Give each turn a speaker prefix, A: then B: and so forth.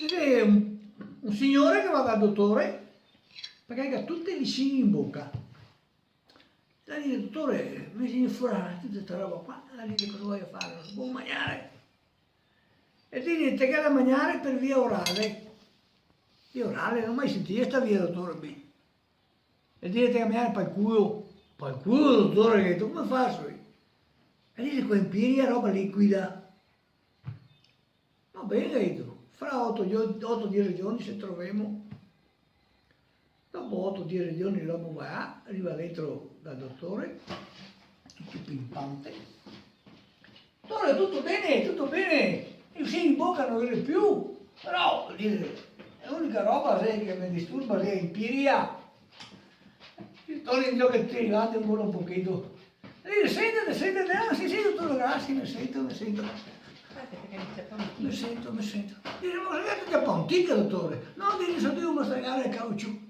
A: Vede un signore che va dal dottore perché ha tutte le liscine in bocca. La dice, dottore, mi viene fuori tutta questa roba qua. La dice, cosa voglio fare? Non si può mangiare. E ti dice, te che da mangiare per via orale. Via orale, non ho mai sentito questa via, dottore B. E dice, te che mangiare per il culo. Per il culo, dottore, che come faccio? E dice, qua in piedi è roba liquida. Va bene, detto. Fra 8-10 giorni ci troviamo. Dopo 8-10 giorni l'uomo va, arriva dentro dal dottore, tutto pimpante. Dottore, tutto bene, tutto bene. Io sì, in bocca non viene più. Però, dire, è l'unica roba che mi disturba è l'empiria. Torno in gioco e ti arrivate ancora un pochino. E dice, sentite, ah sì, dottore, grazie, mi sento. Mi sento. Dice, ma ragazzi, che pontica, dottore? No, dice, sono io a stregare il caucciù.